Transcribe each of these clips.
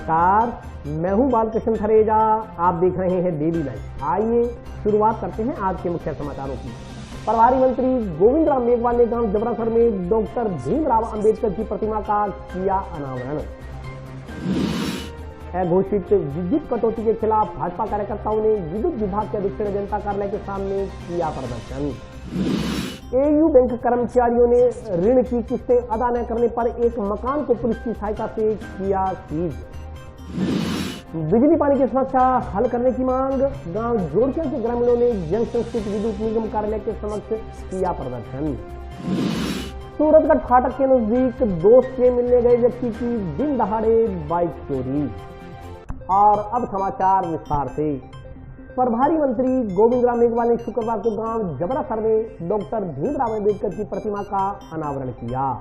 नमस्कार, मैं हूं बालकृष्ण थरेजा। आप देख रहे हैं डेली लाइव। आइए शुरुआत करते हैं आज के मुख्य समाचारों की। प्रभारी मंत्री गोविंद राम मेघवाल ने गांव जबरासर में डॉक्टर भीमराव अंबेडकर की प्रतिमा का किया अनावरण। अघोषित विद्युत कटौती के खिलाफ भाजपा कार्यकर्ताओं ने विद्युत विभाग के अधीक्षण जनता कार्यालय के सामने किया प्रदर्शन। एयू बैंक कर्मचारियों ने ऋण की किस्तें अदा न करने पर एक मकान को पुलिस की सहायता से किया सीज। बिजली पानी की समस्या हल करने की मांग। गांव जोड़किया के ग्रामीणों ने जंक्शन स्थित विद्युत निगम कार्यालय के समक्ष किया प्रदर्शन। सूरतगढ़ फाटक के नजदीक दोस्त से मिलने गए व्यक्ति की दिन दहाड़े बाइक चोरी। और अब समाचार विस्तार से। प्रभारी मंत्री गोविंद राम मेघवाल ने शुक्रवार को गांव जबरासर में डॉक्टर भीमराव अंबेडकर की प्रतिमा का अनावरण किया।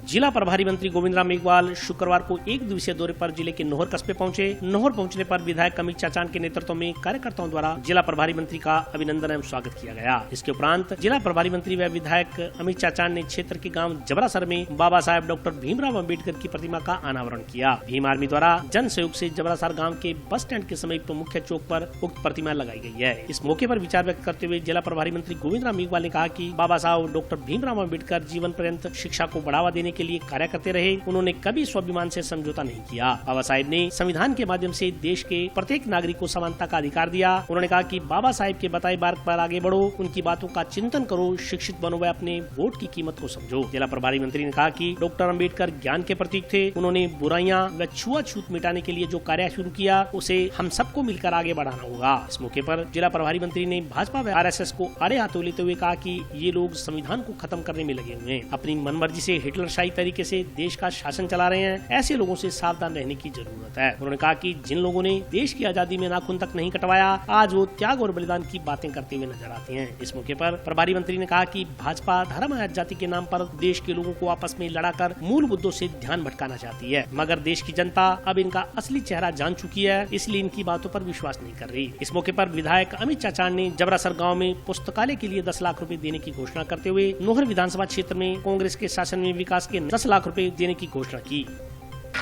जिला प्रभारी मंत्री गोविंद राम मेघवाल शुक्रवार को एक दिवसीय दौरे पर जिले के नोहर कस्बे पहुंचे। नोहर पहुंचने पर विधायक अमित चाचान के नेतृत्व में कार्यकर्ताओं द्वारा जिला प्रभारी मंत्री का अभिनंदन एवं स्वागत किया गया। इसके उपरांत जिला प्रभारी मंत्री व विधायक अमित चाचान ने क्षेत्र के गांव जबरासर में बाबा साहेब डॉक्टर भीमराव अंबेडकर की प्रतिमा का अनावरण किया। भीम आर्मी द्वारा जन सहयोग से जबरासर गाँव के बस स्टैंड के समीप मुख्य चौक पर उक्त प्रतिमा लगाई गई है। इस मौके पर विचार व्यक्त करते हुए जिला प्रभारी मंत्री गोविंद राम मेघवाल ने कहा कि बाबा साहब डॉक्टर भीमराव अंबेडकर जीवन पर्यंत शिक्षा को बढ़ावा देने के लिए कार्य करते रहे। उन्होंने कभी स्वाभिमान से समझौता नहीं किया। बाबा साहेब ने संविधान के माध्यम से देश के प्रत्येक नागरिक को समानता का अधिकार दिया। उन्होंने कहा कि बाबा साहेब के बताए मार्ग पर आगे बढ़ो, उनकी बातों का चिंतन करो, शिक्षित बनो व अपने वोट की कीमत को समझो। जिला प्रभारी मंत्री ने कहा कि डॉक्टर अंबेडकर ज्ञान के प्रतीक थे। उन्होंने बुराइयां व छुआछूत मिटाने के लिए जो कार्य शुरू किया उसे हम सबको मिलकर आगे बढ़ाना होगा। इस मौके पर जिला प्रभारी मंत्री ने भाजपा व RSS को आड़े हाथों लेते हुए कहा कि ये लोग संविधान को खत्म करने में लगे हुए हैं, अपनी मनमर्जी से हिटलरशाही तरीके से देश का शासन चला रहे हैं। ऐसे लोगों से सावधान रहने की जरूरत है। उन्होंने कहा कि जिन लोगों ने देश की आजादी में नाखून तक नहीं कटवाया, आज वो त्याग और बलिदान की बातें करते हुए नजर आते हैं। इस मौके पर प्रभारी मंत्री ने कहा कि भाजपा धर्म या जाति के नाम पर देश के लोगों को आपस में लड़ाकर मूल मुद्दों से ध्यान भटकाना चाहती है, मगर देश की जनता अब इनका असली चेहरा जान चुकी है, इसलिए इनकी बातों पर विश्वास नहीं कर रही। इस मौके पर विधायक अमित चाचान ने जबरासर गाँव में पुस्तकालय के लिए 10 लाख रूपए देने की घोषणा करते हुए नोहर विधानसभा क्षेत्र में कांग्रेस के शासन में विकास के 10 लाख रूपए देने की घोषणा की।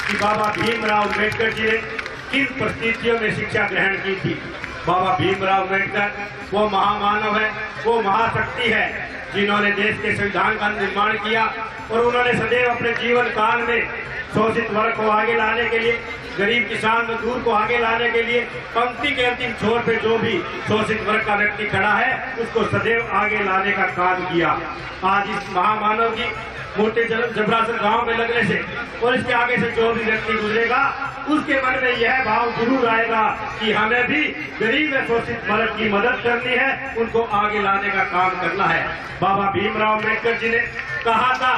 कि बाबा भीमराव अम्बेडकर जी ने किन परिस्थितियों में शिक्षा ग्रहण की थी। बाबा भीमराव अम्बेडकर वो महामानव है, वो महाशक्ति है जिन्होंने देश के संविधान का निर्माण किया और उन्होंने सदैव अपने जीवन काल में शोषित वर्ग को आगे लाने के लिए, गरीब किसान मजदूर को आगे लाने के लिए, पंक्ति के अंतिम छोर पे जो भी शोषित वर्ग का व्यक्ति खड़ा है उसको सदैव आगे लाने का काम किया। आज इस महामानव की मूर्ति जबरासर गांव में लगने से और इसके आगे से जो भी व्यक्ति गुजरेगा उसके मन में यह भाव जरूर आएगा कि हमें भी गरीब व शोषित वर्ग की मदद करनी है, उनको आगे लाने का काम करना है। बाबा भीमराव अम्बेडकर जी ने कहा था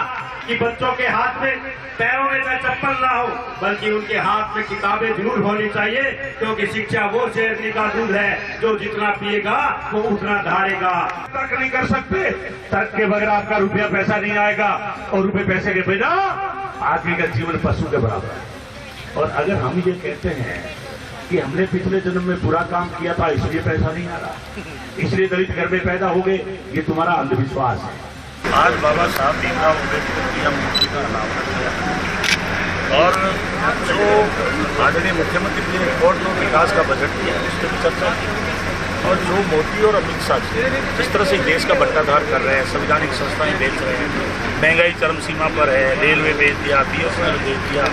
कि बच्चों के हाथ में पैरों में न चप्पल ना हो, बल्कि उनके हाथ में किताबें जरूर होनी चाहिए, क्योंकि शिक्षा वो शेरनी का दूध है जो जितना पिएगा वो उतना धारेगा। तर्क नहीं कर सकते, तर्क के बगैर आपका रुपया पैसा नहीं आएगा और रुपए पैसे के बिना आदमी का जीवन पशु के बराबर है। और अगर हम ये कहते हैं कि हमने पिछले जन्म में बुरा काम किया था इसलिए पैसा नहीं आ रहा, इसलिए दलित घर में पैदा हो गए, ये तुम्हारा अंधविश्वास है। आज बाबा साहब भीमराव अम्बेडकर की हम मूर्ति का अनावरण किया और जो आदरणीय मुख्यमंत्री जी ने रिपोर्ट और विकास का बजट दिया है उसकी भी चर्चा की। और जो मोदी और अमित शाह जी जिस तरह से देश का बंटाधार कर रहे हैं, संवैधानिक संस्थाएं बेच रहे हैं, महंगाई चरम सीमा पर है, रेलवे बेच दिया, BSNL बेच दिया,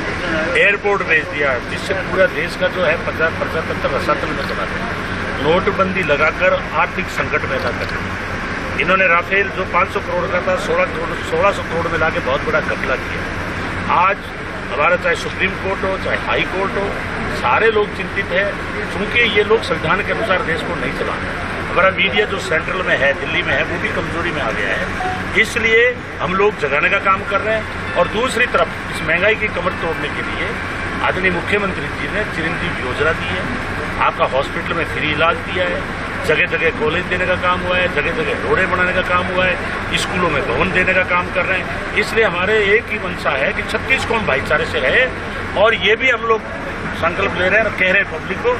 एयरपोर्ट बेच दिया, जिससे पूरा देश का जो है 50% रसातल में चला गया। नोटबंदी लगाकर आर्थिक संकट पैदा कर रहे हैं। इन्होंने राफेल जो 500 करोड़ का था 1600 करोड़ में लाके बहुत बड़ा घपला किया। आज हमारा चाहे सुप्रीम कोर्ट हो चाहे हाई कोर्ट हो, सारे लोग चिंतित हैं, क्योंकि ये लोग संविधान के अनुसार देश को नहीं चला रहे। हमारा मीडिया जो सेंट्रल में है, दिल्ली में है, वो भी कमजोरी में आ गया है, इसलिए हम लोग जगाने का काम कर रहे हैं। और दूसरी तरफ इस महंगाई की कमर तोड़ने के लिए आदरणीय मुख्यमंत्री जी ने चिरंजीव योजना दी है, आपका हॉस्पिटल में फ्री इलाज दिया है, जगह जगह कॉलेज देने का काम हुआ है, जगह जगह रोडें बनाने का काम हुआ है, स्कूलों में भवन देने का काम कर रहे हैं। इसलिए हमारे एक ही मंशा है कि 36 कौम भाईचारे से रहे और ये भी हम लोग संकल्प ले रहे हैं और कह रहे हैं पब्लिक को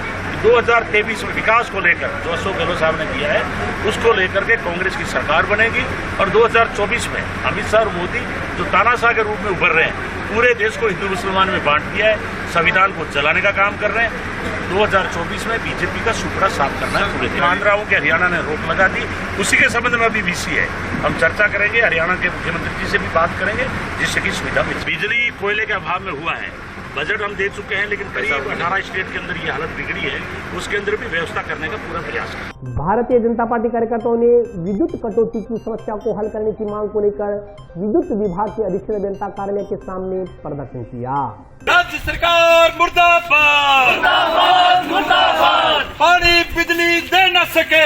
2023 में विकास को लेकर जो अशोक गहलोत साहब ने किया है उसको लेकर के कांग्रेस की सरकार बनेगी और 2024 में अमित शाह और मोदी जो तानाशाह के रूप में उभर रहे हैं पूरे देश को हिंदू मुसलमान में बांट दिया है, संविधान को जलाने का काम कर रहे हैं। 2024 में बीजेपी का सुपड़ा साफ करना है पूरे देश। मान रहा हूं कि हरियाणा ने रोक लगा दी, उसी के संबंध में अभी बीसी है, हम चर्चा करेंगे, हरियाणा के मुख्यमंत्री जी से भी बात करेंगे, जिससे कि सुविधा मिले। बिजली कोयले के अभाव में हुआ है, बजट हम दे चुके हैं, लेकिन करीब 18 स्टेट के अंदर ये हालत बिगड़ी है, उसके अंदर भी व्यवस्था करने का पूरा प्रयास है। भारतीय जनता पार्टी कार्यकर्ताओं ने विद्युत कटौती की समस्या को हल करने की मांग को लेकर विद्युत विभाग के अधीक्षण अभियंता कार्यालय के सामने प्रदर्शन किया। राज्य सरकार मुर्दाबाद, मुर्दाबाद, मुर्दाबाद। पानी बिजली दे न सके,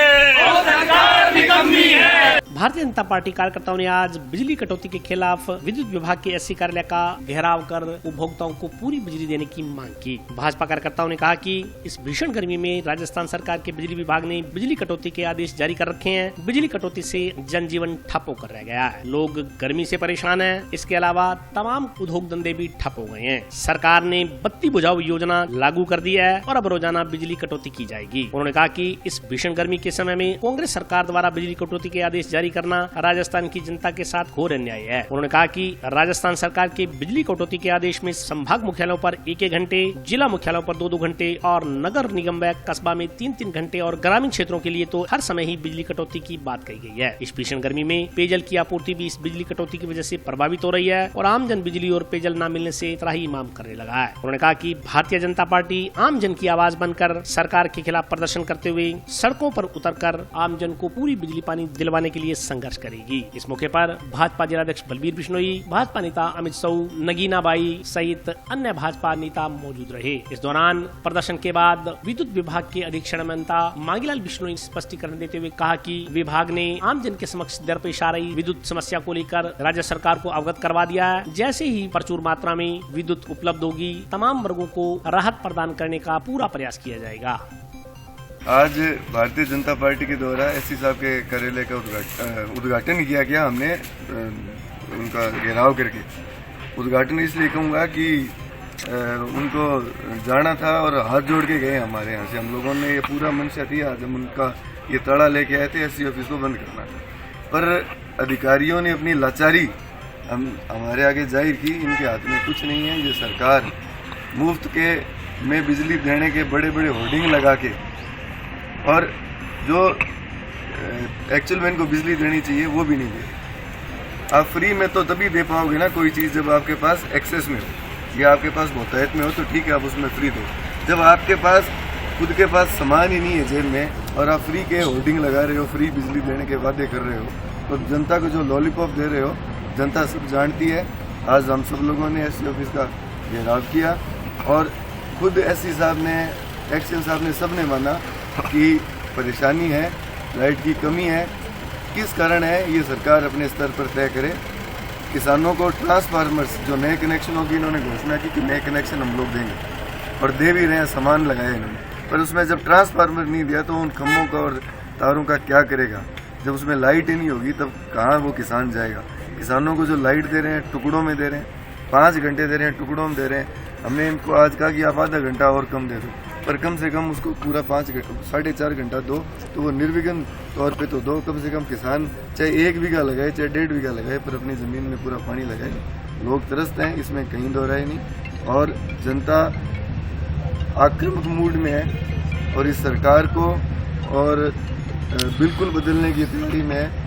सरकार निकम्मी है। भारतीय जनता पार्टी कार्यकर्ताओं ने आज बिजली कटौती के खिलाफ विद्युत विभाग के एससी कार्यालय का घेराव कर उपभोक्ताओं को पूरी बिजली देने की मांग की। भाजपा कार्यकर्ताओं ने कहा कि इस भीषण गर्मी में राजस्थान सरकार के बिजली विभाग ने बिजली कटौती के आदेश जारी कर रखे हैं। बिजली कटौती से जनजीवन ठप होकर रह गया है, लोग गर्मी से परेशान हैं। इसके अलावा तमाम उद्योग धंधे भी ठप हो गए हैं। सरकार ने बत्ती बुझाओ योजना लागू कर दी है और अब रोजाना बिजली कटौती की जाएगी। उन्होंने कहा कि इस भीषण गर्मी के समय में कांग्रेस सरकार द्वारा बिजली कटौती के आदेश जारी करना राजस्थान की जनता के साथ घोर अन्याय है। उन्होंने कहा कि राजस्थान सरकार के बिजली कटौती के आदेश में संभाग मुख्यालयों पर 1-1 घंटे, जिला मुख्यालयों पर 2-2 घंटे और नगर निगम व कस्बा में 3-3 घंटे और ग्रामीण क्षेत्रों के लिए तो हर समय ही बिजली कटौती की बात कही गई है। इस भीषण गर्मी में पेयजल की आपूर्ति भी इस बिजली कटौती की वजह से प्रभावित हो रही है और आमजन बिजली और पेयजल न मिलने से त्राही माम करने लगा है। उन्होंने कहा कि भारतीय जनता पार्टी आमजन की आवाज बनकर सरकार के खिलाफ प्रदर्शन करते हुए सड़कों पर उतरकर आमजन को पूरी बिजली पानी दिलवाने के लिए संघर्ष करेगी। इस मौके पर भाजपा जिलाध्यक्ष बलबीर बिश्नोई, भाजपा नेता अमित साहू, नगीना बाई सहित अन्य भाजपा नेता मौजूद रहे। इस दौरान प्रदर्शन के बाद विद्युत विभाग के अधीक्षण अभियंता मांगीलाल बिश्नोई स्पष्टीकरण देते हुए कहा कि विभाग ने आमजन के समक्ष दरपेश आ रही विद्युत समस्या को लेकर राज्य सरकार को अवगत करवा दिया है। जैसे ही प्रचुर मात्रा में विद्युत उपलब्ध होगी, तमाम वर्गों को राहत प्रदान करने का पूरा प्रयास किया जाएगा। आज भारतीय जनता पार्टी के द्वारा एससी साहब के कार्यालय का उद्घाटन किया गया। हमने उनका घेराव करके उद्घाटन इसलिए कहूँगा कि उनको जाना था और हाथ जोड़ के गए हमारे यहाँ से। हम लोगों ने ये पूरा मंशा थी, आज हम उनका ये ताला लेके आए थे एससी ऑफिस को बंद करना, पर अधिकारियों ने अपनी लाचारी हमारे आगे जाहिर की। इनके हाथ में कुछ नहीं है। ये सरकार मुफ्त के में बिजली देने के बड़े बड़े होर्डिंग लगा के और जो एक्चुअल में इनको बिजली देनी चाहिए वो भी नहीं दे। आप फ्री में तो तभी दे पाओगे ना कोई चीज़ जब आपके पास एक्सेस में हो या आपके पास बहुतायत में हो, तो ठीक है आप उसमें फ्री दो। जब आपके पास खुद के पास सामान ही नहीं है जेब में और आप फ्री के होर्डिंग लगा रहे हो, फ्री बिजली देने के वादे कर रहे हो, तो जनता को जो लॉलीपॉप दे रहे हो जनता सब जानती है। आज हम सब लोगों ने एससी ऑफिस का घेराव किया और खुद एससी साहब ने, एक्शन साहब ने, सब ने माना कि परेशानी है, लाइट की कमी है। किस कारण है ये सरकार अपने स्तर पर तय करे। किसानों को ट्रांसफार्मर्स जो नए कनेक्शन होगी, इन्होंने घोषणा की कि नए कनेक्शन हम लोग देंगे और दे भी रहे हैं, सामान लगाए इन्होंने, पर उसमें जब ट्रांसफार्मर नहीं दिया तो उन खम्भों का और तारों का क्या करेगा। जब उसमें लाइट ही नहीं होगी तब कहाँ वो किसान जाएगा। किसानों को जो लाइट दे रहे हैं टुकड़ों में दे रहे हैं, 5 घंटे दे रहे हैं, टुकड़ों में दे रहे हैं। हमने इनको आज कहा कि आप आधा घंटा और कम दे दो, पर कम से कम उसको पूरा 5 घंटा 4.5 घंटा दो, तो वो निर्विघ्न तौर पे तो दो। कम से कम किसान चाहे 1 बीघा लगाए चाहे 1.5 बीघा लगाए, पर अपनी ज़मीन में पूरा पानी लगाए। लोग तरसते हैं, इसमें कहीं दोहराई नहीं। और जनता आक्रामक मूड में है और इस सरकार को और बिल्कुल बदलने की तैयारी में है।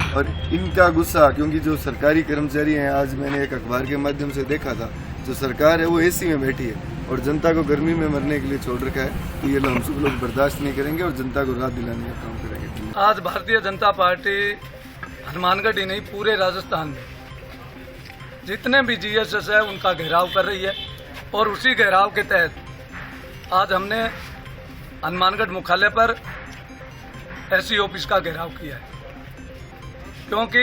और इनका गुस्सा, क्योंकि जो सरकारी कर्मचारी हैं, आज मैंने एक अखबार के माध्यम से देखा था, जो सरकार है वो एसी में बैठी है और जनता को गर्मी में मरने के लिए छोड़ रखा है। तो ये हम सब लोग बर्दाश्त नहीं करेंगे और जनता को राहत दिलाने का काम करेंगे। आज भारतीय जनता पार्टी हनुमानगढ़ ही नहीं पूरे राजस्थान में जितने भी जीएसएस है उनका घेराव कर रही है और उसी घेराव के तहत आज हमने हनुमानगढ़ मुख्यालय पर एससी ऑफिस का घेराव किया है, क्योंकि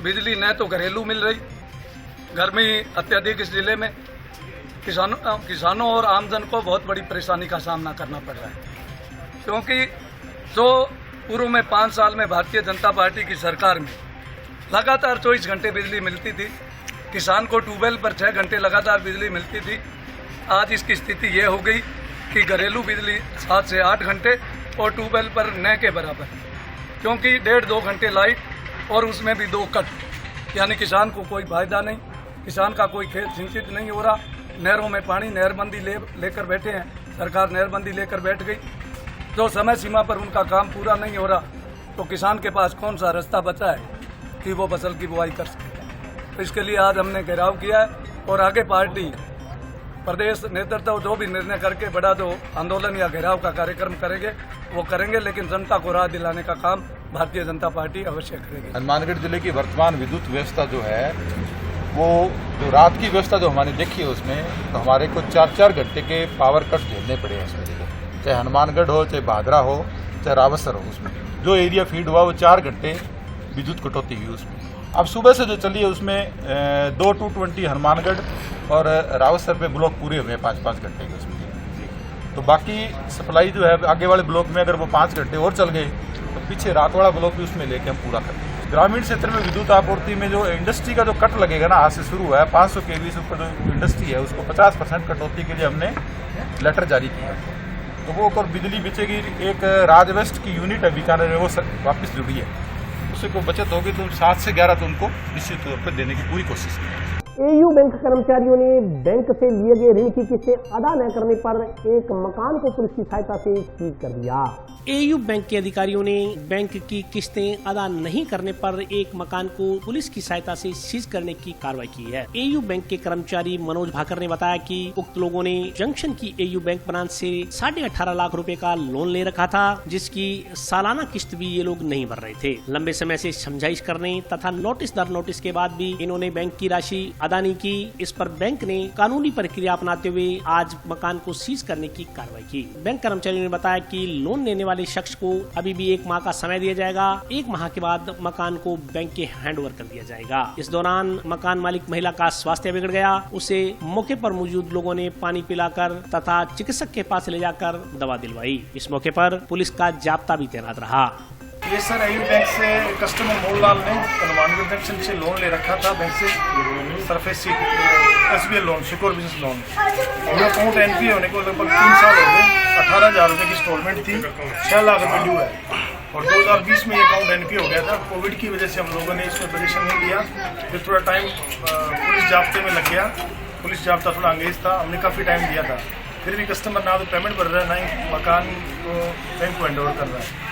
बिजली न तो घरेलू मिल रही, गर्मी अत्यधिक इस जिले में किसानों और आमजन को बहुत बड़ी परेशानी का सामना करना पड़ रहा है। क्योंकि जो पूर्व में 5 साल में भारतीय जनता पार्टी की सरकार में लगातार 24 घंटे बिजली मिलती थी, किसान को ट्यूबवेल पर 6 घंटे लगातार बिजली मिलती थी, आज इसकी स्थिति ये हो गई कि घरेलू बिजली 7 से 8 घंटे और ट्यूबवेल पर न के बराबर, क्योंकि 1.5-2 घंटे लाइट और उसमें भी 2 कट, यानी किसान को कोई फायदा नहीं। किसान का कोई खेत सिंचित नहीं हो रहा। नहरों में पानी नहरबंदी लेकर बैठे हैं, सरकार नहरबंदी लेकर बैठ गई। जो समय सीमा पर उनका काम पूरा नहीं हो रहा तो किसान के पास कौन सा रास्ता बचा है कि वो फसल की बुआई कर सके। तो इसके लिए आज हमने घेराव किया है और आगे पार्टी प्रदेश नेतृत्व जो भी निर्णय करके बड़ा जो आंदोलन या घेराव का कार्यक्रम करेंगे वो करेंगे, लेकिन जनता को राह दिलाने का काम भारतीय जनता पार्टी अवश्य करेगी। हनुमानगढ़ जिले की वर्तमान विद्युत व्यवस्था जो है वो जो रात की व्यवस्था जो हमारे देखी है उसमें तो हमारे को 4-4 घंटे के पावर कट झेलने पड़े हैं इसमें। चाहे हनुमानगढ़ हो, चाहे भादरा हो, चाहे रावसर हो, उसमें जो एरिया फीड हुआ वो 4 घंटे विद्युत कटौती हुई उसमें। अब सुबह से जो चली है उसमें 2 220 हनुमानगढ़ और रावसर पे ब्लॉक पूरे हुए 5-5 घंटे के उसमें। तो बाकी सप्लाई जो है आगे वाले ब्लॉक में अगर वो 5 घंटे और चल गए तो पीछे रात वाला ब्लॉक भी उसमें लेके हम पूरा कर देंगे। ग्रामीण क्षेत्र में विद्युत आपूर्ति में जो इंडस्ट्री का जो कट लगेगा ना, आज से शुरू हुआ है 500 kV से ऊपर जो इंडस्ट्री है उसको 50% कटौती के लिए हमने लेटर जारी किया। तो वो और बिजली बेचेगी। एक राजवेस्ट की यूनिट है बीकानेर में, वो वापस जुड़ी है, उससे को बचत होगी तो 7 से 11 तो उनको निश्चित तौर पर देने की पूरी कोशिश की। एयू बैंक कर्मचारियों ने बैंक से लिए गए ऋण की किस्तें अदा न करने पर एक मकान को पुलिस की सहायता से सीज कर दिया। एयू बैंक के अधिकारियों ने बैंक की किस्तें अदा नहीं करने पर एक मकान को पुलिस की सहायता से सीज करने की कार्रवाई की है। एयू बैंक के कर्मचारी मनोज भाकर ने बताया कि उक्त लोगों ने जंक्शन की एयू बैंक ब्रांच से 18.5 लाख रुपए का लोन ले रखा था, जिसकी सालाना किस्त भी ये लोग नहीं भर रहे थे। लंबे समय से समझाइश करने तथा नोटिस दर नोटिस के बाद भी इन्होंने बैंक की राशि अदा नहीं की। इस पर बैंक ने कानूनी प्रक्रिया अपनाते हुए आज मकान को सीज करने की कार्रवाई की। बैंक कर्मचारियों ने बताया कि लोन लेने वाले शख्स को अभी भी 1 माह का समय दिया जाएगा। 1 माह के बाद मकान को बैंक के हैंडओवर कर दिया जाएगा। इस दौरान मकान मालिक महिला का स्वास्थ्य बिगड़ गया। उसे मौके पर मौजूद लोगों ने पानी पिलाकर तथा चिकित्सक के पास ले जाकर दवा दिलवाई। इस मौके पर पुलिस का जाब्ता भी तैनात रहा। ये सर एयू बैंक से कस्टमर मोहनलाल ने हनुमानगढ़ जंक्शन से लोन ले रखा था बैंक से, surface seat SBL loan, secure business loan. वो अकाउंट NPA होने को लगभग 3 साल हो गए। 18,000 रुपये की इंस्टॉलमेंट थी, 6 लाख रुपये ड्यू है और 2020 में ये अकाउंट NPA हो गया था। कोविड की वजह से हम लोगों ने इसमें पोजीशन नहीं लिया, फिर थोड़ा टाइम पुलिस जाब्ते में लग गया। पुलिस जाब्ता थोड़ा अंग्रेज था, हमने काफ़ी टाइम दिया था, फिर भी कस्टमर ना तो पेमेंट भर रहा है, ना ही मकान को बैंक को हैंडओवर कर रहा है।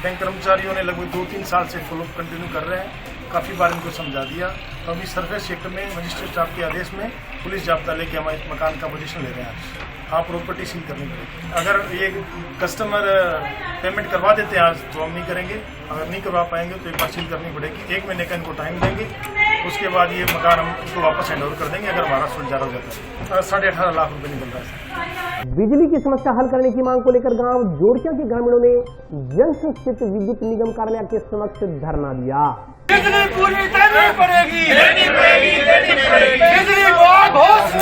बैंक कर्मचारियों ने लगभग 2-3 साल से फॉलोअप कंटिन्यू कर रहे हैं। काफ़ी बार इनको समझा दिया, तो अभी सरफेस सेक्टर में मजिस्ट्रेट साहब के आदेश में पुलिस जाब्ता लेके हमारे मकान का पोजीशन ले रहे हैं। हाँ, प्रॉपर्टी सील करनी पड़ेगी। अगर ये कस्टमर पेमेंट करवा देते हैं आज तो हम नहीं करेंगे, अगर नहीं करवा पाएंगे तो एक बार सील करनी पड़ेगी। 1 महीने का इनको टाइम देंगे, उसके बाद ये मकान हम उसको वापस हैंडओवर कर देंगे अगर हमारा सुलझा हो जाता है। 18.5 लाख रुपये निकल रहा है। बिजली की समस्या हल करने की मांग को लेकर गांव जोड़किया के ग्रामीणों ने जंक्शन स्थित विद्युत निगम कार्यालय के समक्ष धरना दिया। बिजली पूरी देनी पड़ेगी, देनी पड़ेगी, देनी पड़ेगी। बिजली को होश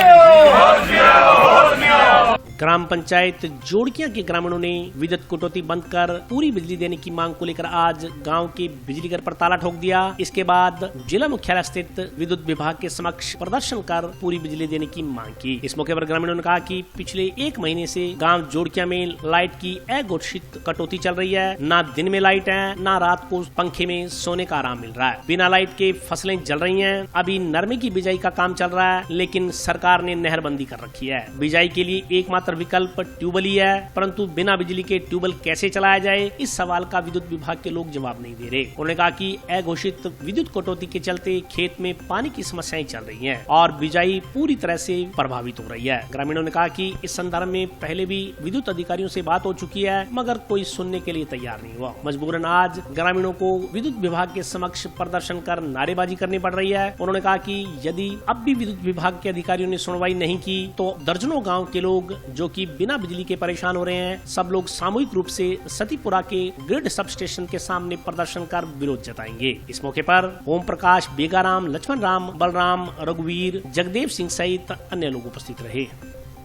में ग्राम पंचायत जोड़किया के ग्रामीणों ने विद्युत कटौती बंद कर पूरी बिजली देने की मांग को लेकर आज गांव के बिजली घर पर ताला ठोक दिया। इसके बाद जिला मुख्यालय स्थित विद्युत विभाग के समक्ष प्रदर्शन कर पूरी बिजली देने की मांग की। इस मौके पर ग्रामीणों ने कहा कि पिछले 1 महीने से गांव जोड़किया में लाइट की अघोषित कटौती चल रही है। ना दिन में लाइट है, ना रात को पंखे में सोने का आराम मिल रहा है। बिना लाइट के फसलें जल रही हैं। अभी नरमे की बिजाई का काम चल रहा है, लेकिन सरकार ने नहरबंदी कर रखी है। बिजाई के लिए एकमात्र विकल्प ट्यूबवेल ही है, परंतु बिना बिजली के ट्यूबवेल कैसे चलाया जाए, इस सवाल का विद्युत विभाग के लोग जवाब नहीं दे रहे। उन्होंने कहा कि अघोषित विद्युत कटौती के चलते खेत में पानी की समस्याएं चल रही हैं और बिजाई पूरी तरह से प्रभावित हो रही है। ग्रामीणों ने कहा कि इस संदर्भ में पहले भी विद्युत अधिकारियों से बात हो चुकी है, मगर कोई सुनने के लिए तैयार नहीं हुआ। मजबूरन आज ग्रामीणों को विद्युत विभाग के समक्ष प्रदर्शन कर नारेबाजी करनी पड़ रही है। उन्होंने कहा कि यदि अब भी विद्युत विभाग के अधिकारियों ने सुनवाई नहीं की तो दर्जनों गांव के लोग जो कि बिना बिजली के परेशान हो रहे हैं, सब लोग सामूहिक रूप से सतीपुरा के ग्रिड सब स्टेशन के सामने प्रदर्शन कर विरोध जताएंगे। इस मौके पर ओम प्रकाश, बेगाराम, लक्ष्मण राम, बलराम, रघुवीर, जगदेव सिंह सहित अन्य लोग उपस्थित रहे।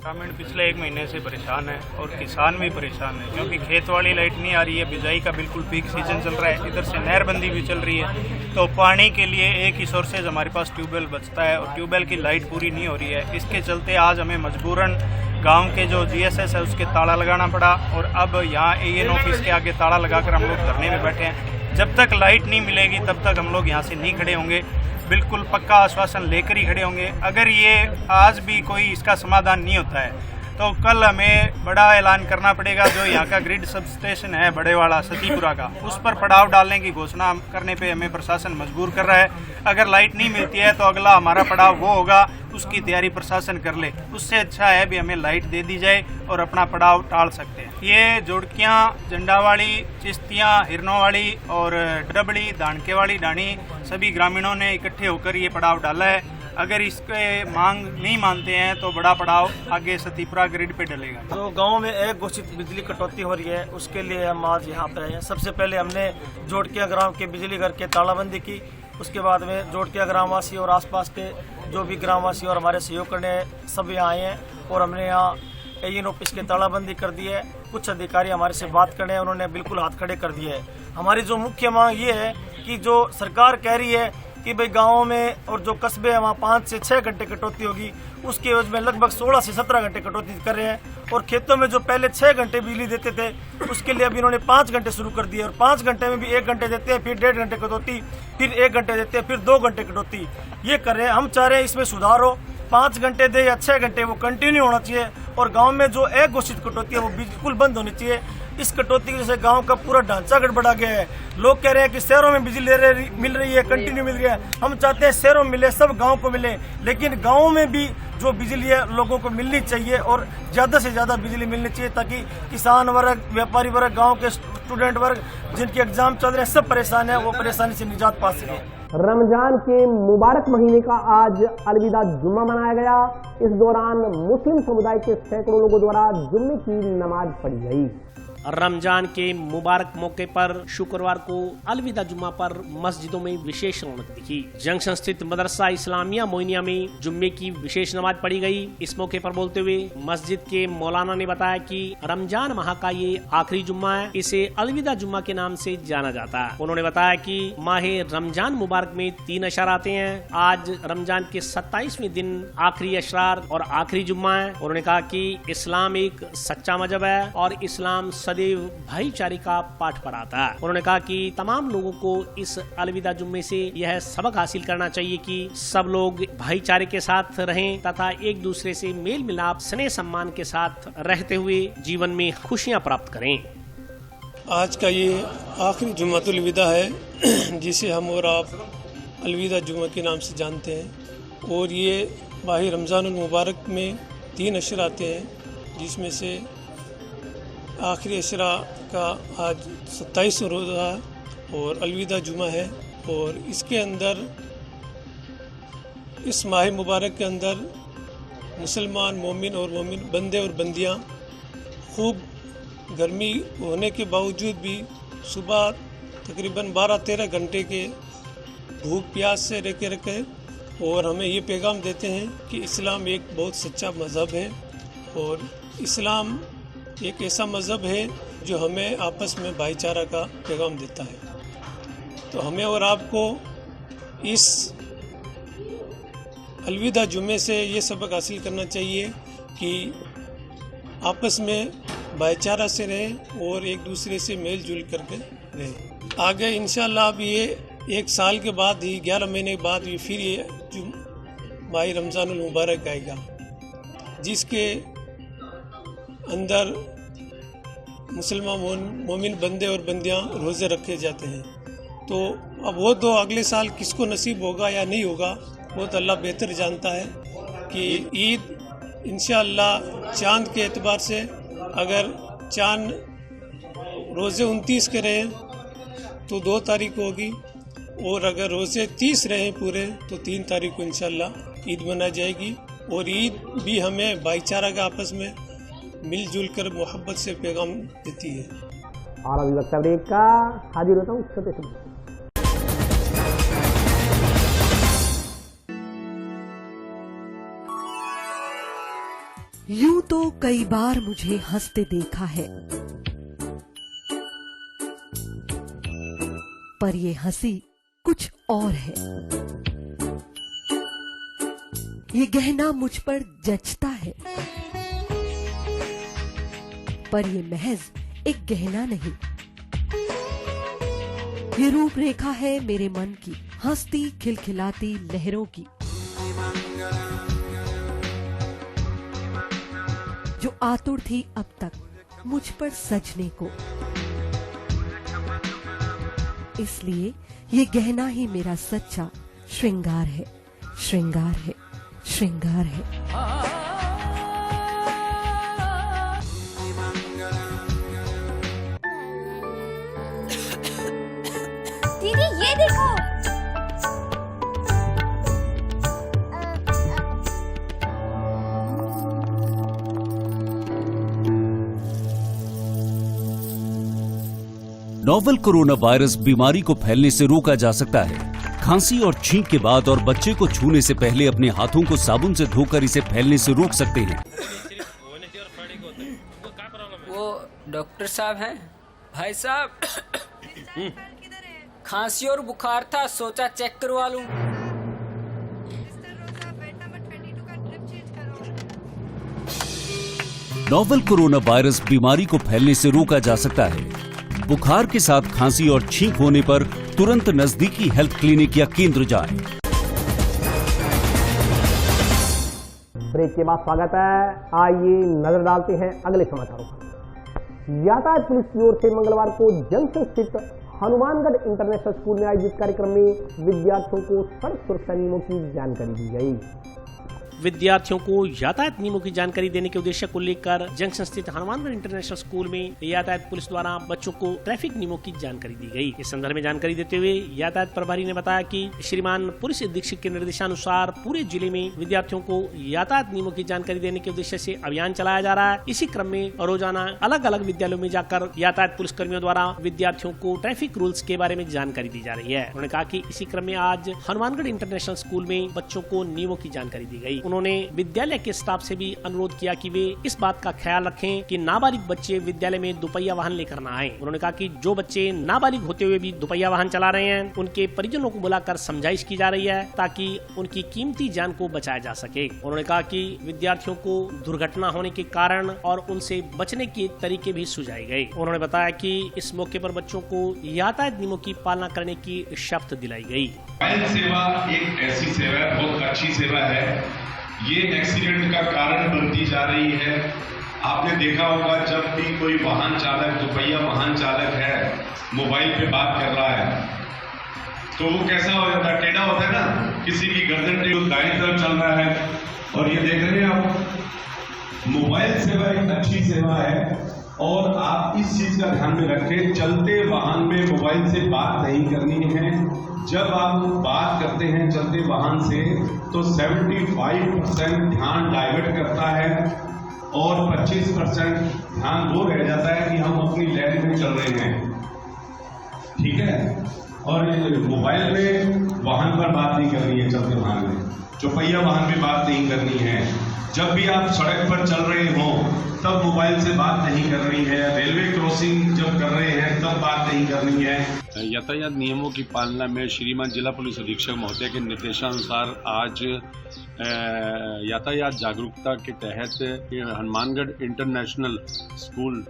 ग्रामीण पिछले 1 महीने से परेशान है और किसान भी परेशान है, क्योंकि खेत वाली लाइट नहीं आ रही है। बिजाई का बिल्कुल पीक सीजन चल रहा है, इधर से नहरबंदी भी चल रही है, तो पानी के लिए एक ही सोर्सेज हमारे पास ट्यूबवेल बचता है और ट्यूबवेल की लाइट पूरी नहीं हो रही है। इसके चलते आज हमें मजबूरन गांव के जो GSS है उसके ताला लगाना पड़ा और अब यहाँ AN ऑफिस के आगे ताला लगाकर हम लोग धरने में बैठे हैं। जब तक लाइट नहीं मिलेगी तब तक हम लोग यहाँ से नहीं खड़े होंगे। बिल्कुल पक्का आश्वासन लेकर ही खड़े होंगे। अगर ये आज भी कोई इसका समाधान नहीं होता है तो कल हमें बड़ा ऐलान करना पड़ेगा। जो यहाँ का ग्रिड सब स्टेशन है बड़े वाला सतीपुरा का, उस पर पड़ाव डालने की घोषणा करने पे हमें प्रशासन मजबूर कर रहा है। अगर लाइट नहीं मिलती है तो अगला हमारा पड़ाव वो होगा, उसकी तैयारी प्रशासन कर ले। उससे अच्छा है भी हमें लाइट दे दी जाए और अपना पड़ाव टाल सकते हैं। ये जोड़कियाँ, झंडावाड़ी, चिश्तियाँ, हिरनोवाड़ी और डबड़ी, दानकेवाड़ी, डाणी सभी ग्रामीणों ने इकट्ठे होकर ये पड़ाव डाला है। अगर इसके मांग नहीं मानते हैं तो बड़ा पड़ाव आगे सतीपुरा ग्रिड पे डलेगा। तो गांव में एक घोषित बिजली कटौती हो रही है, उसके लिए हम आज यहाँ पे आए हैं। सबसे पहले हमने जोड़किया ग्राम के बिजली घर के तालाबंदी की। उसके बाद में जोड़किया ग्रामवासी और आसपास के जो भी ग्रामवासी और हमारे सहयोग करने सब यहाँ आए हैं और हमने यहाँ एन ऑफिस के तालाबंदी कर दी है। कुछ अधिकारी हमारे से बात करने हैं, उन्होंने बिल्कुल हाथ खड़े कर दिए है। हमारी जो मुख्य मांग ये है कि जो सरकार कह रही है कि भाई गाँव में और जो कस्बे हैं वहाँ 5 से 6 घंटे कटौती होगी, उसके एवज में लगभग 16 से 17 घंटे कटौती कर रहे हैं। और खेतों में जो पहले 6 घंटे बिजली देते थे उसके लिए अभी इन्होंने 5 घंटे शुरू कर दिए और 5 घंटे में भी 1 घंटे देते हैं, फिर 1.5 घंटे कटौती, फिर 1 घंटे देते हैं, फिर 2 घंटे कटौती। ये कर रहे हैं। हम चाह रहे हैं इसमें सुधार हो, 5 घंटे दे या 6 घंटे वो कंटिन्यू होना चाहिए और गाँव में जो एक घोषित कटौती है वो बिल्कुल बंद होनी चाहिए। इस कटौती की वजह से गांव का पूरा ढांचा गड़बड़ा गया है। लोग कह रहे हैं कि शहरों में बिजली मिल रही है, कंटिन्यू मिल रही है। हम चाहते हैं शहरों में मिले, सब गांव को मिले, लेकिन गांव में भी जो बिजली है लोगों को मिलनी चाहिए और ज्यादा से ज्यादा बिजली मिलनी चाहिए ताकि किसान वर्ग, व्यापारी वर्ग, गाँव के स्टूडेंट वर्ग जिनके एग्जाम चल रहे हैं सब परेशान है, वो परेशानी से निजात पा सके। रमजान के मुबारक महीने का आज अलविदा जुम्मा मनाया गया। इस दौरान मुस्लिम समुदाय के सैकड़ों लोगों द्वारा जुम्मे की नमाज पढ़ी गई। रमजान के मुबारक मौके पर शुक्रवार को अलविदा जुम्मा पर मस्जिदों में विशेष रौनक दिखी। जंक्शन स्थित मदरसा इस्लामिया मोइनिया में जुम्मे की विशेष नमाज पढ़ी गई। इस मौके पर बोलते हुए मस्जिद के मौलाना ने बताया कि रमजान माह का ये आखिरी जुम्मा है, इसे अलविदा जुम्मा के नाम से जाना जाता है। उन्होंने बताया कि माह रमजान मुबारक में 3 अशरार आते हैं। आज रमजान के 27वें दिन आखिरी अशरार और आखिरी जुम्मा है। उन्होंने कहा कि इस्लाम एक सच्चा मजहब है और इस्लाम सदैव भाईचारे का पाठ पढ़ाता है। उन्होंने कहा कि तमाम लोगों को इस अलविदा जुम्मे से यह सबक हासिल करना चाहिए कि सब लोग भाईचारे के साथ रहें तथा एक दूसरे से मेल मिलाप, स्नेह सम्मान के साथ रहते हुए जीवन में खुशियां प्राप्त करें। आज का ये आखिरी जुम्मतुल विदा है जिसे हम और आप अलविदा जुम्मा के नाम से जानते हैं और ये माह रमज़ानुल मुबारक में 3 अशर आते हैं जिसमें से आखिरी अशरा का आज 27 रोज़ा और अलविदा जुमा है। और इसके अंदर, इस माह मुबारक के अंदर मुसलमान मोमिन और मोमिन बंदे और बंदियां खूब गर्मी होने के बावजूद भी सुबह तकरीबन 12-13 घंटे के भूख प्यास से रखे और हमें ये पैगाम देते हैं कि इस्लाम एक बहुत सच्चा मज़हब है और इस्लाम एक ऐसा मज़हब है जो हमें आपस में भाईचारा का पैगाम देता है। तो हमें और आपको इस अलविदा जुम्मे से ये सबक हासिल करना चाहिए कि आपस में भाईचारा से रहें और एक दूसरे से मेल जुल करके रहें। आगे इंशाअल्लाह अब ये 1 साल के बाद ही, 11 महीने के बाद ही फिर ये माह रमज़ानुल मुबारक आएगा जिसके अंदर मुसलमान मोमिन बंदे और बंदियां रोज़े रखे जाते हैं। तो अब वो तो अगले साल किसको नसीब होगा या नहीं होगा वो तो अल्लाह बेहतर जानता है कि ईद इंशाअल्लाह चाँद के एतबार से अगर चाँद रोज़े 29 के रहें तो 2 तारीख को होगी और अगर रोज़े 30 रहें पूरे तो 3 तारीख को इंशाअल्लाह ईद मनाई जाएगी। और ईद भी हमें भाईचारा का आपस में मिलजुल कर मोहब्बत से पैगाम देती है। और अभी वक्त ब्रेक का हाजिर होता हूँ छोटे से। यूं तो कई बार मुझे हंसते देखा है, पर ये हंसी कुछ और है। ये गहना मुझ पर जचता है, पर ये महज एक गहना नहीं, ये रूपरेखा है मेरे मन की। हंसती खिलखिलाती लहरों की, जो आतुर थी अब तक मुझ पर सजने को। इसलिए ये गहना ही मेरा सच्चा श्रृंगार है, श्रृंगार है, श्रृंगार है। दीदी ये देखो, नोवेल कोरोना वायरस बीमारी को फैलने से रोका जा सकता है। खांसी और छींक के बाद और बच्चे को छूने से पहले अपने हाथों को साबुन से धोकर इसे फैलने से रोक सकते हैं। वो डॉक्टर साहब हैं? भाई साहब, खांसी और बुखार था, सोचा चेक करवा लूं। नोवेल कोरोना वायरस बीमारी को फैलने से रोका जा सकता है। बुखार के साथ खांसी और छींक होने पर तुरंत नजदीकी हेल्थ क्लिनिक या केंद्र जाएं। ब्रेक के बाद स्वागत है। आइए नजर डालते हैं अगले समाचारों पर। यातायात पुलिस की ओर से मंगलवार को जंक्शन स्थित हनुमानगढ़ इंटरनेशनल स्कूल में आयोजित कार्यक्रम में विद्यार्थियों को सड़क सुरक्षा नियमों की जानकारी दी गई। विद्यार्थियों को यातायात नियमों की जानकारी देने के उद्देश्य को लेकर जंक्शन स्थित हनुमानगढ़ इंटरनेशनल स्कूल में यातायात पुलिस द्वारा बच्चों को ट्रैफिक नियमों की जानकारी दी गई। इस संदर्भ में जानकारी देते हुए यातायात प्रभारी ने बताया कि श्रीमान पुलिस अधीक्षक के निर्देशानुसार पूरे जिले में विद्यार्थियों को यातायात नियमों की जानकारी देने के उद्देश्य से अभियान चलाया जा रहा है। इसी क्रम में रोजाना अलग अलग विद्यालयों में जाकर यातायात पुलिस कर्मियों द्वारा विद्यार्थियों को ट्रैफिक रूल्स के बारे में जानकारी दी जा रही है। उन्होंने कहा कि इसी क्रम में आज हनुमानगढ़ इंटरनेशनल स्कूल में बच्चों को नियमों की जानकारी दी गई। उन्होंने विद्यालय के स्टाफ से भी अनुरोध किया कि वे इस बात का ख्याल रखें कि नाबालिग बच्चे विद्यालय में दुपहिया वाहन लेकर न आएं। उन्होंने कहा कि जो बच्चे नाबालिग होते हुए भी दुपहिया वाहन चला रहे हैं उनके परिजनों को बुलाकर समझाइश की जा रही है ताकि उनकी कीमती जान को बचाया जा सके। उन्होंने कहा कि विद्यार्थियों को दुर्घटना होने के कारण और उनसे बचने के तरीके भी सुझाए गए। उन्होंने बताया कि इस मौके पर बच्चों को यातायात नियमों की पालना करने की शपथ दिलाई गई। मोबाइल सेवा एक ऐसी सेवा है, बहुत अच्छी सेवा है। ये एक्सीडेंट का कारण बनती जा रही है। आपने देखा होगा जब भी कोई वाहन चालक, दुपहिया वाहन चालक है, मोबाइल पे बात कर रहा है तो वो कैसा हो जाता है, टेढ़ा होता है ना, किसी की गर्दन दाएं तरफ चल रहा है। और ये देख रहे हैं आप, मोबाइल सेवा एक अच्छी सेवा है और आप इस चीज का ध्यान में रखें, चलते वाहन में मोबाइल से बात नहीं करनी है। जब आप बात करते हैं चलते वाहन से तो 75% ध्यान डाइवर्ट करता है और 25% ध्यान वो रह जाता है कि हम अपनी लैन में चल रहे हैं, ठीक है। और मोबाइल में वाहन पर बात नहीं करनी है, चलते वाहन में, चौपहिया वाहन में बात नहीं करनी है। जब भी आप सड़क पर चल रहे हो तब मोबाइल से बात नहीं करनी है। रेलवे क्रॉसिंग जब कर रहे हैं तब बात नहीं करनी है। यातायात नियमों की पालना में श्रीमान जिला पुलिस अधीक्षक महोदय के निर्देशानुसार आज यातायात जागरूकता के तहत हनुमानगढ़ इंटरनेशनल स्कूल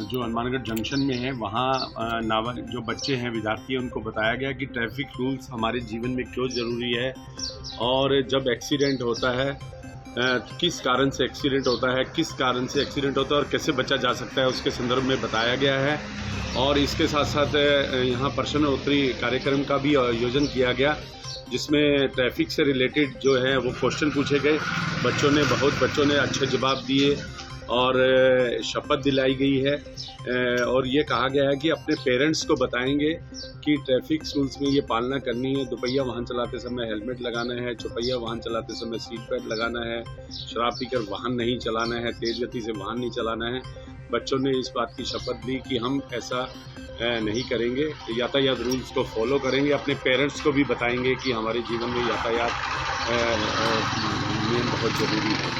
जो हनुमानगढ़ जंक्शन में है, वहाँ जो बच्चे हैं, विद्यार्थी हैं, उनको बताया गया कि ट्रैफिक रूल्स हमारे जीवन में क्यों ज़रूरी है और जब एक्सीडेंट होता है किस कारण से एक्सीडेंट होता है, किस कारण से एक्सीडेंट होता है और कैसे बचा जा सकता है, उसके संदर्भ में बताया गया है। और इसके साथ साथ यहाँ प्रश्नोत्तरी कार्यक्रम का भी आयोजन किया गया जिसमें ट्रैफिक से रिलेटेड जो है वो क्वेश्चन पूछे गए। बच्चों ने अच्छे जवाब दिए और शपथ दिलाई गई है और ये कहा गया है कि अपने पेरेंट्स को बताएंगे कि ट्रैफिक रूल्स में ये पालना करनी है। दुपहिया वाहन चलाते समय हेलमेट लगाना है, चौपहिया वाहन चलाते समय सीट बेल्ट लगाना है, शराब पीकर वाहन नहीं चलाना है, तेज गति से वाहन नहीं चलाना है। बच्चों ने इस बात की शपथ ली कि हम ऐसा नहीं करेंगे, यातायात रूल्स को फॉलो करेंगे। अपने पेरेंट्स को भी बताएंगे कि हमारे जीवन में यातायात नियम बहुत जरूरी है।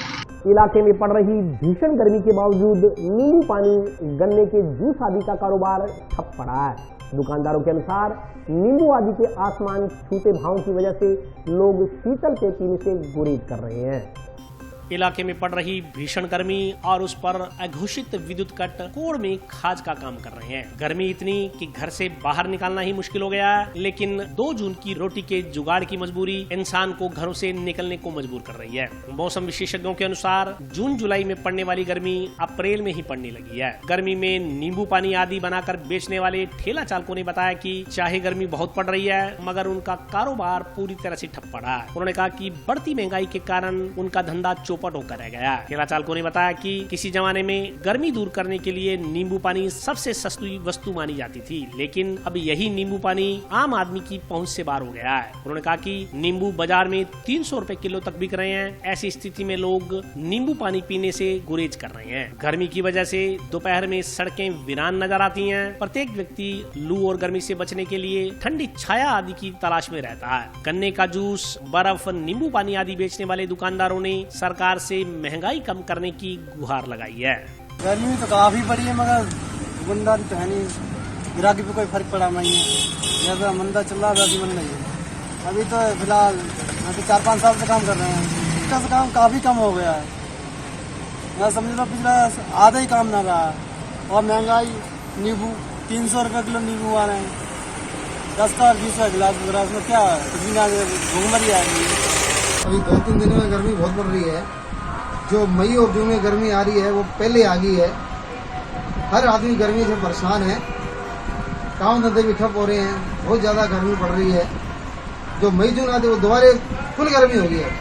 इलाके में पड़ रही भीषण गर्मी के बावजूद नींबू पानी, गन्ने के जूस आदि का कारोबार ठप पड़ा है। दुकानदारों के अनुसार नींबू आदि के आसमान छूते भावों की वजह से लोग शीतल पेय पीने से गुरेज कर रहे हैं। इलाके में पड़ रही भीषण गर्मी और उस पर अघोषित विद्युत कट कोड़ में खाज का काम कर रहे हैं। गर्मी इतनी कि घर से बाहर निकलना ही मुश्किल हो गया है, लेकिन 2 जून की रोटी के जुगाड़ की मजबूरी इंसान को घरों से निकलने को मजबूर कर रही है। मौसम विशेषज्ञों के अनुसार जून जुलाई में पड़ने वाली गर्मी अप्रैल में ही पड़ने लगी है। गर्मी में नींबू पानी आदि बनाकर बेचने वाले ठेला चालकों ने बताया कि चाहे गर्मी बहुत पड़ रही है मगर उनका कारोबार पूरी तरह से ठप पड़ा है। उन्होंने कहा कि बढ़ती महंगाई के कारण उनका धंधा चौपट होकर रह गया है। ठेला चालकों ने बताया कि किसी जमाने में गर्मी दूर करने के लिए नींबू पानी सबसे सस्ती वस्तु मानी जाती थी, लेकिन अब यही नींबू पानी आम आदमी की पहुंच से बाहर हो गया है। उन्होंने कहा कि नींबू बाजार में 300 रुपए किलो तक बिक रहे हैं। ऐसी स्थिति में लोग नींबू पानी पीने से गुरेज कर रहे हैं। गर्मी की वजह से दोपहर में सड़कें वीरान नजर आती हैं। प्रत्येक व्यक्ति लू और गर्मी से बचने के लिए ठंडी छाया आदि की तलाश में रहता है। गन्ने का जूस, बर्फ, नींबू पानी आदि बेचने वाले दुकानदारों ने सरकार से महंगाई कम करने की गुहार लगाई है। गर्मी तो काफी बड़ी है मगर दुकानदारी तो है नहीं, ग्राहकी पे कोई फर्क पड़ा नहीं है। जैसा मंदा चल रहा है वैसी मंदा ही है। अभी तो फिलहाल 4-5 साल से काम कर रहे हैं, इसका से काम काफी कम हो गया है। मैं समझ लो पिछला आधा ही काम ना रहा है। और महंगाई, नींबू 300 रुपए किलो नींबू आ रहे हैं, 10 का 20 का गिलास में क्या भूखमरी आएगी। अभी 2-3 दिनों में गर्मी बहुत बढ़ रही है। जो मई और जून में गर्मी आ रही है वो पहले आ गई है। हर आदमी गर्मी से परेशान है, काम धंधे भी ठप हो रहे हैं, बहुत ज्यादा गर्मी पड़ रही है। जो मई जून आती है वो दोबारा फुल गर्मी हो गई है।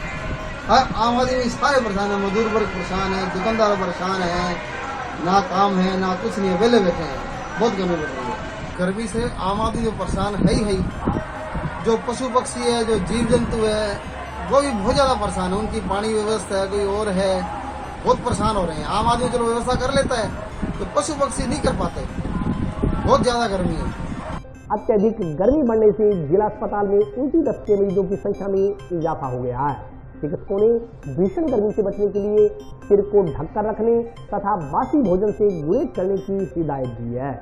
हर आम आदमी सारे परेशान है, मजदूर वर्ग परेशान है, दुकानदार परेशान है, ना काम है ना कुछ नहीं है, वेले बैठे हैं। बहुत गर्मी बढ़ रही है। गर्मी से आम आदमी जो परेशान है ही, जो पशु पक्षी है, जो जीव जंतु है, वो भी बहुत ज्यादा परेशान है। उनकी पानी व्यवस्था है कोई और है, बहुत परेशान हो रहे हैं। आम आदमी चलो व्यवस्था कर लेता है तो पशु पक्षी नहीं कर पाते, बहुत ज्यादा गर्मी है। अत्यधिक गर्मी बढ़ने से जिला अस्पताल में उल्टी दस्त के मरीजों की संख्या में इजाफा हो गया है। चिकित्सकों ने भीषण गर्मी से बचने के लिए सिर को ढककर रखने तथा बासी भोजन से गुरेज करने की हिदायत दी है।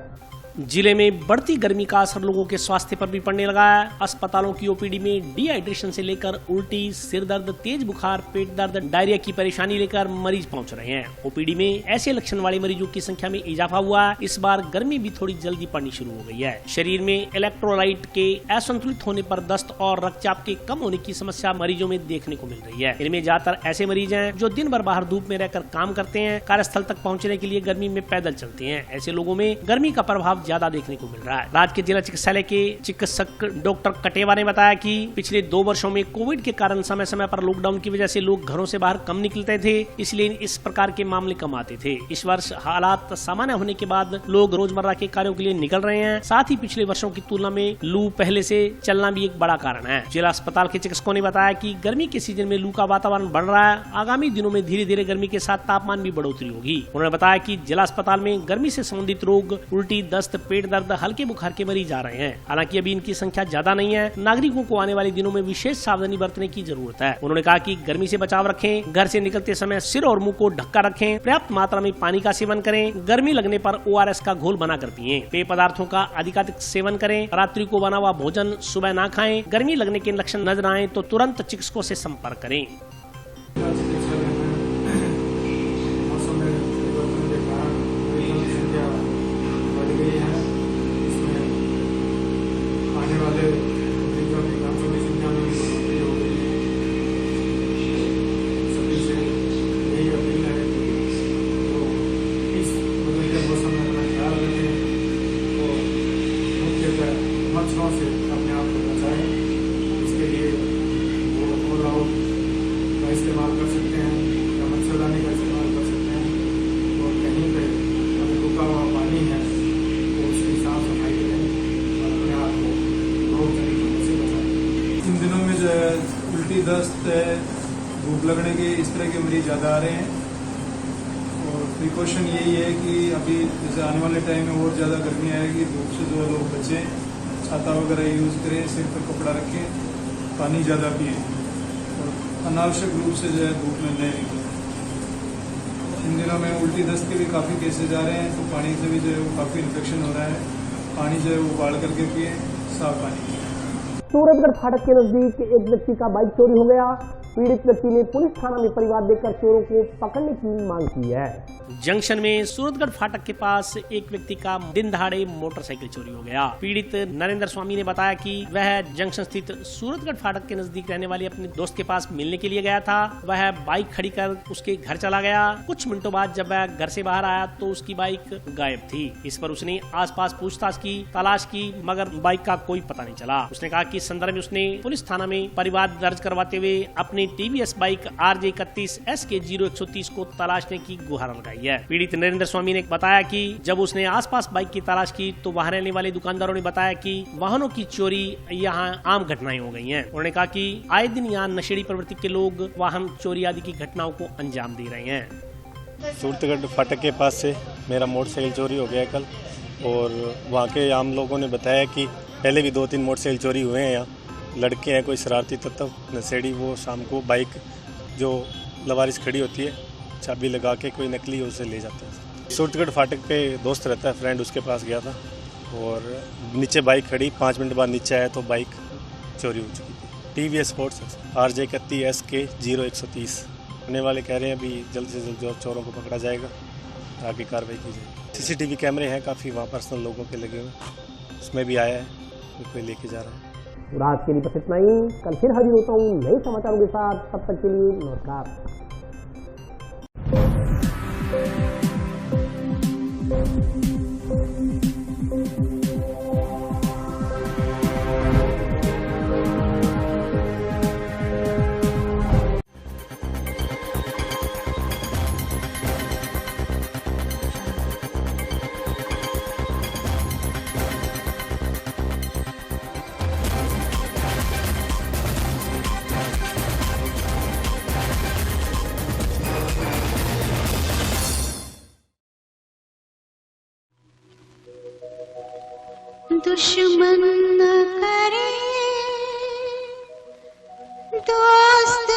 जिले में बढ़ती गर्मी का असर लोगों के स्वास्थ्य पर भी पड़ने लगा है। अस्पतालों की ओपीडी में डिहाइड्रेशन से लेकर उल्टी, सिर दर्द, तेज बुखार, पेट दर्द, डायरिया की परेशानी लेकर मरीज पहुंच रहे हैं। ओपीडी में ऐसे लक्षण वाले मरीजों की संख्या में इजाफा हुआ है। इस बार गर्मी भी थोड़ी जल्दी पड़नी शुरू हो गई है। शरीर में इलेक्ट्रोलाइट के असंतुलित होने पर दस्त और रक्तचाप के कम होने की समस्या मरीजों में देखने को मिल रही है। इनमें ज्यादातर ऐसे मरीज हैं जो दिन भर बाहर धूप में रहकर काम करते हैं, कार्यस्थल तक पहुँचने के लिए गर्मी में पैदल चलते हैं। ऐसे लोगों में गर्मी का प्रभाव ज्यादा देखने को मिल रहा है। राज्य के जिला चिकित्सालय के चिकित्सक डॉक्टर कटेवा ने बताया कि पिछले 2 वर्षों में कोविड के कारण समय समय पर लॉकडाउन की वजह से लोग घरों से बाहर कम निकलते थे, इसलिए इस प्रकार के मामले कम आते थे। इस वर्ष हालात सामान्य होने के बाद लोग रोजमर्रा के कार्यों के लिए निकल रहे हैं। साथ ही पिछले वर्षों की तुलना में लू पहले से चलना भी एक बड़ा कारण है। जिला अस्पताल के चिकित्सकों ने बताया कि गर्मी के सीजन में लू का वातावरण बढ़ रहा है। आगामी दिनों में धीरे धीरे गर्मी के साथ तापमान भी बढ़ोतरी होगी। उन्होंने बताया कि जिला अस्पताल में गर्मी से संबंधित रोग, उल्टी, दस्त, पेट दर्द, हल्के बुखार के मरीज आ रहे हैं। हालांकि अभी इनकी संख्या ज्यादा नहीं है। नागरिकों को आने वाले दिनों में विशेष सावधानी बरतने की जरूरत है। उन्होंने कहा कि गर्मी से बचाव रखें, घर से निकलते समय सिर और मुंह को ढककर रखें, पर्याप्त मात्रा में पानी का सेवन करें, गर्मी लगने पर ORS का घोल बनाकर पिएं, पेय पदार्थों का अधिकाधिक सेवन करें, रात्रि को बना हुआ भोजन सुबह ना खाएं। गर्मी लगने के लक्षण नजर आए तो तुरंत चिकित्सकों से संपर्क करें। मच्छरों से अपने आप को बचाएं। इसके लिए वो ऑल आउट का इस्तेमाल कर सकते हैं या मच्छरदानी का इस्तेमाल कर सकते हैं। और कहीं पे अगर रुका हुआ पानी है तो उसकी साफ सफाई करें और अपने आप को रोग तरीकों से बचाएं। इन दिनों में जो है उल्टी, दस्त, धूप लगने के इस तरह के मरीज ज़्यादा आ रहे हैं। और प्रिकॉशन यही है कि अभी जैसे आने वाले टाइम में और ज़्यादा गर्मी आएगी, धूप से जो लोग बचें, छाता वगैरह यूज़ करें, सिर पर कपड़ा रखें, पानी ज़्यादा पिएं और अनावश्यक रूप से जो है धूप में नहीं निकलें। इन दिनों में उल्टी, दस्त के भी काफ़ी केसेज आ रहे हैं, तो पानी से भी जो है वो काफ़ी इन्फेक्शन हो रहा है। पानी जो है वो उबाल करके पिएं, साफ पानी। सूरजगढ़ फाटक के नजदीक एक व्यक्ति का बाइक चोरी हो गया। पीड़ित व्यक्ति ने पुलिस थाना में परिवार देकर चोरों को पकड़ने की मांग की है। जंक्शन में सूरतगढ़ फाटक के पास एक व्यक्ति का दिन दहाड़े मोटरसाइकिल चोरी हो गया। पीड़ित नरेंद्र स्वामी ने बताया कि वह जंक्शन स्थित सूरतगढ़ फाटक के नजदीक रहने वाले अपने दोस्त के पास मिलने के लिए गया था। वह बाइक खड़ी कर उसके घर चला गया। कुछ मिनटों बाद जब वह घर से बाहर आया तो उसकी बाइक गायब थी। इस पर उसने आसपास पूछताछ की, तलाश की, मगर बाइक का कोई पता नहीं चला। उसने कहा कि इस संदर्भ में उसने पुलिस थाना में परिवार दर्ज करवाते हुए अपनी टीवीएस बाइक RJ 31 SK 0130 को तलाशने की गुहार लगाई है। पीड़ित नरेंद्र स्वामी ने बताया कि जब उसने आसपास बाइक की तलाश की तो वहां रहने वाले दुकानदारों ने बताया कि वाहनों की चोरी यहाँ आम घटनाएं हो गई हैं। उन्होंने कहा कि आए दिन यहाँ नशेड़ी प्रवृत्ति के लोग वाहन चोरी आदि की घटनाओं को अंजाम दे रहे हैं। सूरतगढ़ फाटक के पास से मेरा मोटरसाइकिल चोरी हो गया कल, और वहाँ के आम लोगों ने बताया कि पहले भी 2-3 मोटरसाइकिल चोरी हुए हैं। यहाँ लड़के हैं कोई शरारती तत्व नशेड़ी, वो शाम को बाइक जो लवारिस खड़ी होती है चाबी लगा के कोई नकली उसे ले जाते हैं। सूरतगढ़ फाटक पे दोस्त रहता है, फ्रेंड, उसके पास गया था और नीचे बाइक खड़ी, 5 मिनट बाद नीचे आया तो बाइक चोरी हो चुकी थी। TVS sports RJ 31 SK 0130। आने वाले कह रहे हैं अभी जल्द से जल्द जो चोरों को पकड़ा जाएगा, आगे कार्रवाई की जाएगी। CCTV कैमरे हैं काफ़ी वहाँ पर्सनल लोगों के लगे हुए, उसमें भी आया है कोई लेके जा रहा है। आज के लिए बस इतना ही। कल फिर हाजिर होता हूँ नए समाचारों के साथ, तब तक के लिए नमस्कार। दुश्मन न करे दोस्त